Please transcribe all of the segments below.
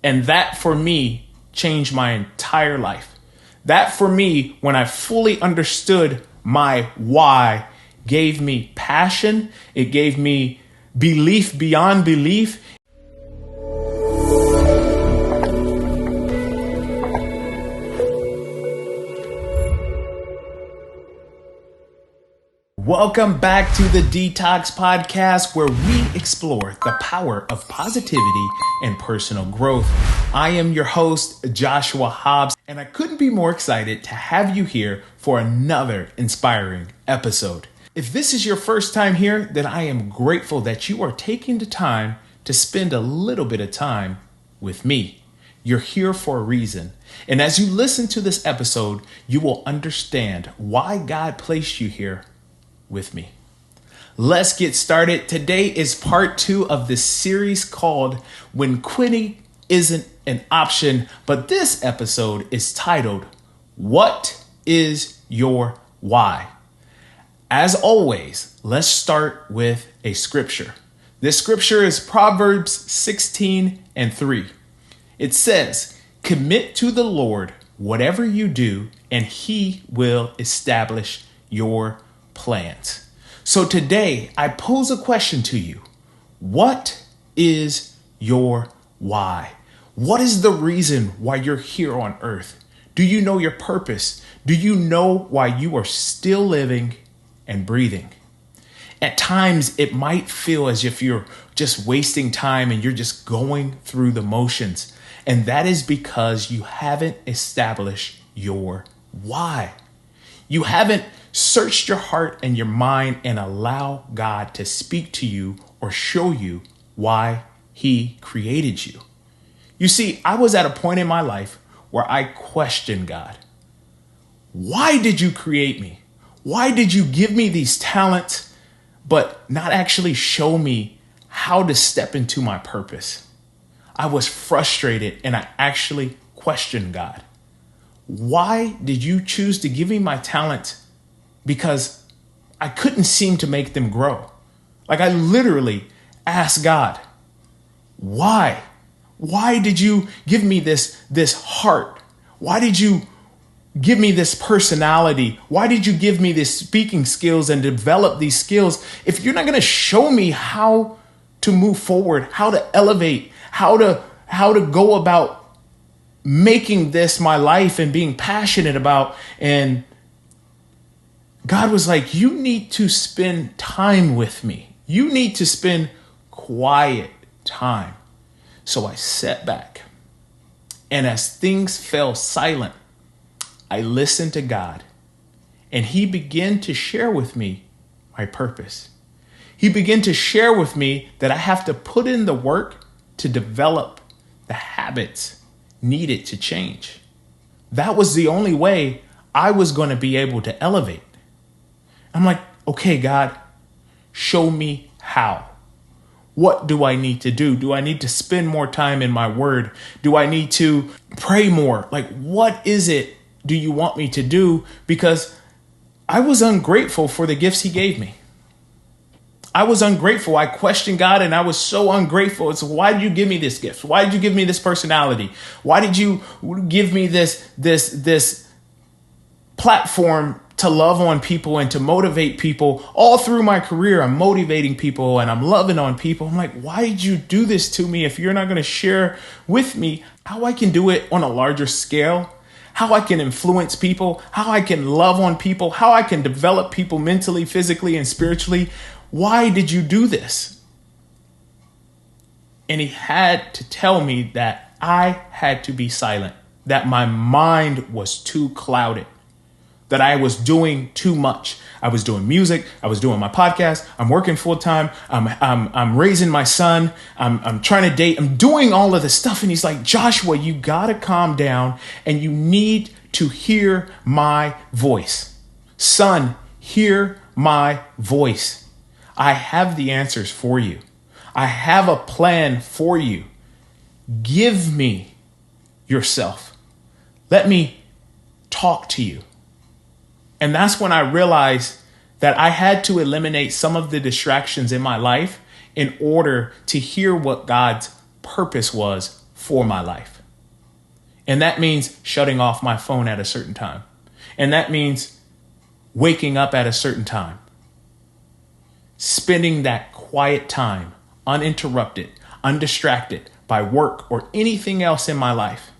And that for me changed my entire life. That for me, when I fully understood my why, gave me passion. It gave me belief beyond belief. Welcome back to the DeTox Podcast, where we explore the power of positivity and personal growth. I am your host, Joshua Hobbs, and I couldn't be more excited to have you here for another inspiring episode. If this is your first time here, then I am grateful that you are taking the time to spend a little bit of time with me. You're here for a reason. And as you listen to this episode, you will understand why God placed you here with me. Let's get started. Today is part 2 of this series called When Quitting Isn't an Option, but this episode is titled, What is Your Why? As always, let's start with a scripture. This scripture is Proverbs 16:3. It says, commit to the Lord whatever you do, and he will establish your plans. So today I pose a question to you. What is your why? What is the reason why you're here on earth? Do you know your purpose? Do you know why you are still living and breathing? At times it might feel as if you're just wasting time and you're just going through the motions. And that is because you haven't established your why. You haven't searched your heart and your mind and allow God to speak to you or show you why he created you. You see, I was at a point in my life where I questioned God. Why did you create me? Why did you give me these talents, but not actually show me how to step into my purpose? I was frustrated and I actually questioned God. Why did you choose to give me my talents? Because I couldn't seem to make them grow. Like I literally asked God, why? Why did you give me this heart? Why did you give me this personality? Why did you give me this speaking skills and develop these skills? If you're not going to show me how to move forward, how to elevate, how to go about making this my life and being passionate about. And God was like, you need to spend time with me. You need to spend quiet time. So I sat back, and as things fell silent, I listened to God, and he began to share with me my purpose. He began to share with me that I have to put in the work to develop the habits needed to change. That was the only way I was going to be able to elevate. I'm like, okay, God, show me how. What do I need to do? Do I need to spend more time in my word? Do I need to pray more? Like, what is it do you want me to do? Because I was ungrateful for the gifts he gave me. I was ungrateful. I questioned God and I was so ungrateful. It's why did you give me this gift? Why did you give me this personality? Why did you give me this platform to love on people and to motivate people? All through my career, I'm motivating people and I'm loving on people. I'm like, why did you do this to me if you're not going to share with me how I can do it on a larger scale? How I can influence people, how I can love on people, how I can develop people mentally, physically, and spiritually. Why did you do this? And he had to tell me that I had to be silent, that my mind was too clouded, that I was doing too much. I was doing music. I was doing my podcast. I'm working full time. I'm raising my son. I'm trying to date. I'm doing all of this stuff. And he's like, Joshua, you got to calm down and you need to hear my voice. Son, hear my voice. I have the answers for you. I have a plan for you. Give me yourself. Let me talk to you. And that's when I realized that I had to eliminate some of the distractions in my life in order to hear what God's purpose was for my life. And that means shutting off my phone at a certain time. And that means waking up at a certain time. Spending that quiet time, uninterrupted, undistracted by work or anything else in my life.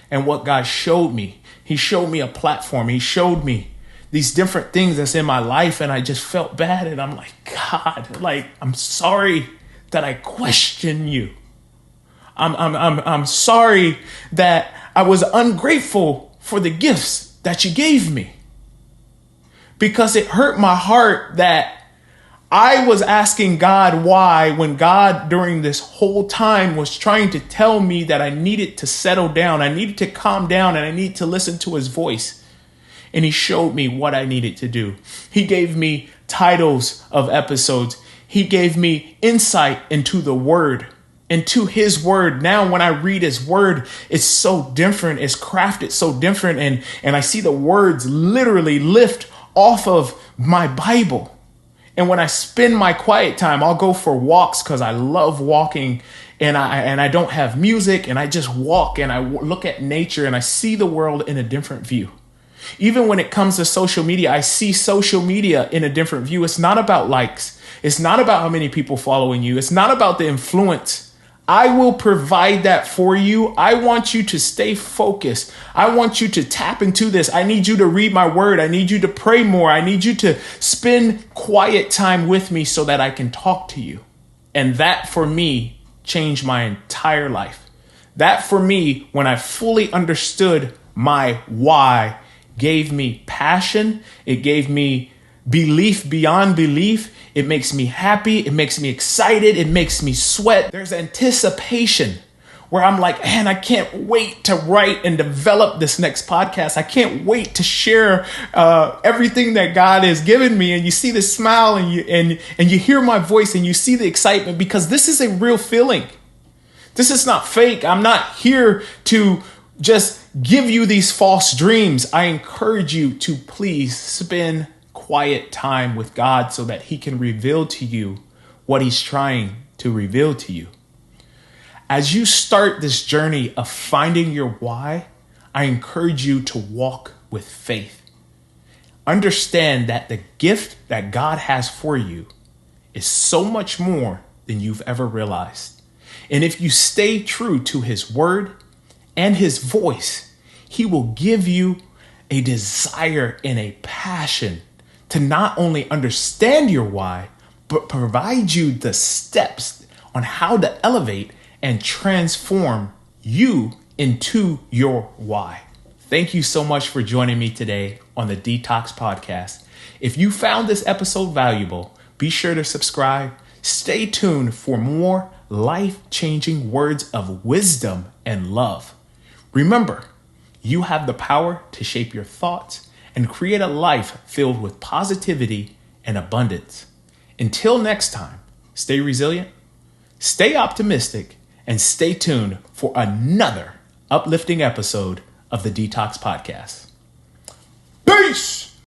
And what God showed me, he showed me a platform. He showed me these different things that's in my life. And I just felt bad. And I'm like, God, I'm sorry that I question you. I'm sorry that I was ungrateful for the gifts that you gave me. Because it hurt my heart that I was asking God why, when God during this whole time was trying to tell me that I needed to settle down, I needed to calm down, and I needed to listen to his voice. And he showed me what I needed to do. He gave me titles of episodes. He gave me insight into the word, into his word. Now, when I read his word, it's so different. It's crafted so different. And I see the words literally lift off of my Bible. And when I spend my quiet time, I'll go for walks because I love walking, and I don't have music, and I just walk and I look at nature and I see the world in a different view. Even when it comes to social media, I see social media in a different view. It's not about likes. It's not about how many people following you. It's not about the influence. I will provide that for you. I want you to stay focused. I want you to tap into this. I need you to read my word. I need you to pray more. I need you to spend quiet time with me so that I can talk to you. And that for me changed my entire life. That for me, when I fully understood my why, gave me passion. It gave me belief beyond belief. It makes me happy. It makes me excited. It makes me sweat. There's anticipation where I'm like, man, I can't wait to write and develop this next podcast. I can't wait to share everything that God has given me. And you see the smile and you hear my voice and you see the excitement, because this is a real feeling. This is not fake. I'm not here to just give you these false dreams. I encourage you to please spend quiet time with God so that he can reveal to you what he's trying to reveal to you. As you start this journey of finding your why, I encourage you to walk with faith. Understand that the gift that God has for you is so much more than you've ever realized. And if you stay true to his word and his voice, he will give you a desire and a passion to not only understand your why, but provide you the steps on how to elevate and transform you into your why. Thank you so much for joining me today on the DeTox Podcast. If you found this episode valuable, be sure to subscribe. Stay tuned for more life-changing words of wisdom and love. Remember, you have the power to shape your thoughts and create a life filled with positivity and abundance. Until next time, stay resilient, stay optimistic, and stay tuned for another uplifting episode of the DeTox Podcast. Peace!